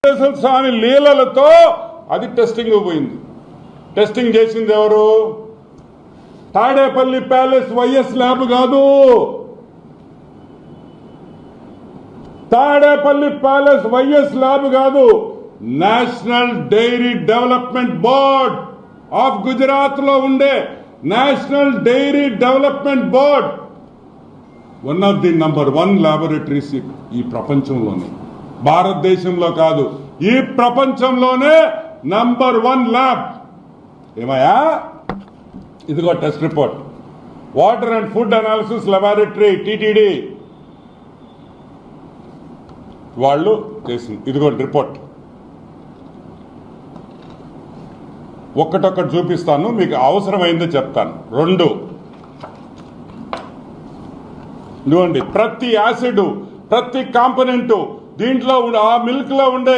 స్వామి లీలలతో అది టెస్టింగ్ పోయింది. టెస్టింగ్ చేసింది ఎవరు? తాడేపల్లి ప్యాలెస్ వైఎస్ ల్యాబ్ కాదు. తాడేపల్లి ప్యాలెస్ వైఎస్ ల్యాబ్ కాదు. National dairy development board of Gujarat లో ఉండే national dairy development board one of the number 1 laboratories ఈ ప్రపంచంలోనే, భారతదేశంలో కాదు, ఈ ప్రపంచంలోనే నంబర్ 1 ల్యాబ్. ఏమయ్యా, ఇదిగో test report. Water and food analysis laboratory TTD వాళ్ళు చేసింది. ఇదిగో రిపోర్ట్. ఒక్కటొక్కటి చూపిస్తాను, మీకు అవసరమైందో చెప్తాను. 2 ఇదిగోండి, ప్రతి యాసిడ్, ప్రతి కాంపోనెంట్, దీంట్లో ఆ మిల్క్ లో ఉండే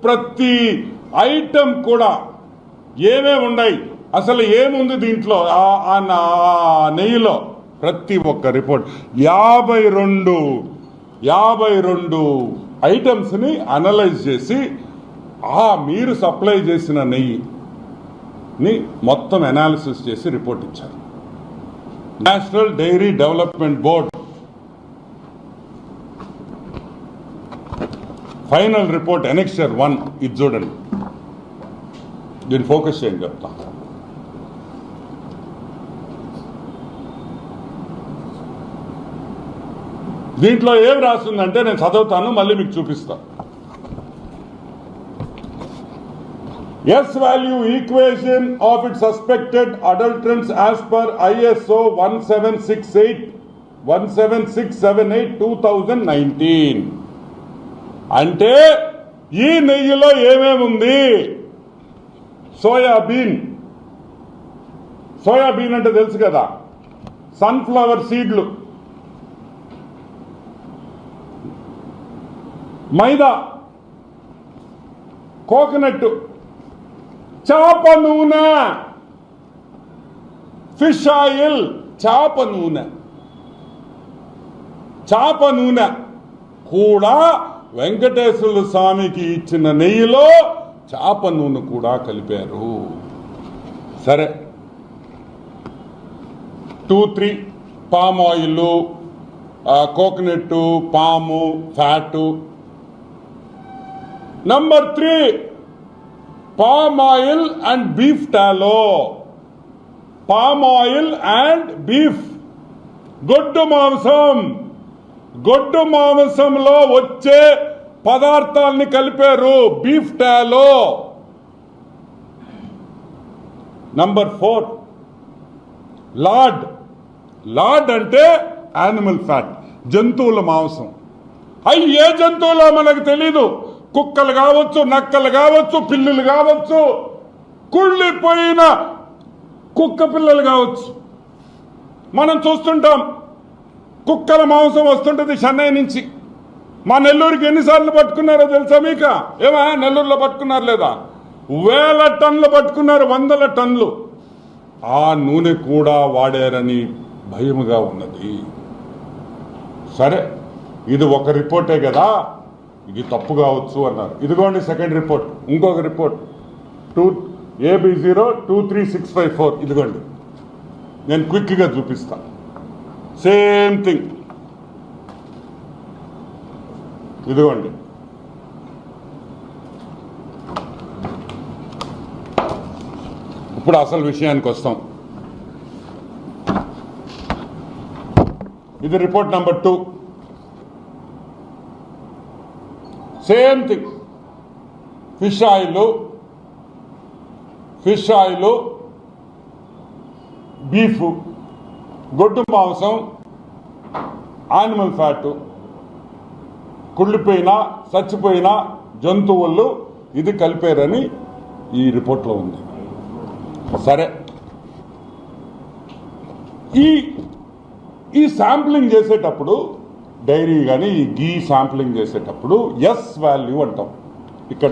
ప్రతి ఐటమ్ కూడా ఏమేమి ఉన్నాయి, అసలు ఏముంది దీంట్లో, ఆ నెయ్యిలో, ప్రతి ఒక్క రిపోర్ట్ 52 ఐటమ్స్ ని అనలైజ్ చేసి మీరు సప్లై చేసిన నెయ్యిని మొత్తం అనాలిసిస్ చేసి రిపోర్ట్ ఇచ్చారు. National dairy development board final report annexure 1 ఇది చూడండి. దీన్ని ఫోకస్ చేయండి చెప్తా. దీంట్లో ఏం రాస్తుందంటే నేను చదువుతాను, మళ్ళీ మీకు చూపిస్తాను. As value equation of it suspected adulterants as per ISO 17678 2019. అంటే ఈ నెయ్యిలో ఏమేముంది? సోయాబీన్ అంటే తెలుసు కదా, సన్ఫ్లవర్ సీడ్లు, మైదా, కోకోనట్, చేప నూనె, ఫిష్ ఆయిల్, చేప నూనె కూడా వెంకటేశ్వర స్వామికి ఇచ్చిన నెయ్యిలో చేప నూనె కూడా కలిపారు. సరే, 2-3 పామ్ ఆయిల్, కోకోనట్, పాము, fat. Number 3 palm oil and beef టాలో. Palm oil and beef, గొడ్డు మాంసంలో వచ్చే పదార్థాలని కలిపారు, బీఫ్ టాలో. నంబర్ 4 లార్డ్ అంటే యానిమల్ ఫ్యాట్, జంతువుల మాంసం. ఏ జంతువులో మనకు తెలీదు. కుక్కలు కావచ్చు, నక్కలు కావచ్చు, పిల్లులు కావచ్చు, కుళ్ళిపోయిన కుక్క పిల్లలు కావచ్చు. మనం చూస్తుంటాం, కుక్కల మాంసం వస్తుంటది చెన్నై నుంచి. మా నెల్లూరుకి ఎన్నిసార్లు పట్టుకున్నారో తెలుసా మీకు? ఏమా నెల్లూరులో పట్టుకున్నారు లేదా? 1000 టన్నులు పట్టుకున్నారు, 100 టన్నులు. ఆ నూనె కూడా వాడారని భయముగా ఉన్నది. సరే, ఇది ఒక రిపోర్టే కదా, ఇది తప్పు కావచ్చు అన్నారు. ఇదిగోండి సెకండ్ రిపోర్ట్, ఇంకొక రిపోర్ట్ AB023654. ఇదిగోండి, నేను క్విక్గా చూపిస్తాను. Same thing. ఇదిగోండి, ఇప్పుడు అసలు విషయానికి వస్తాం. ఇది report number 2. Same thing. Fish oil, beef, గొడ్డు మాంసం, యానిమల్ ఫ్యాట్, కుళ్ళిపోయిన చచ్చిపోయిన జంతువులు ఇది కలిపారని ఈ రిపోర్ట్లో ఉంది. సరే, ఈ శాంప్లింగ్ చేసేటప్పుడు, డైరీ కానీ ఈ గీ శాంప్లింగ్ చేసేటప్పుడు ఎస్ వాల్యూ అంటాం.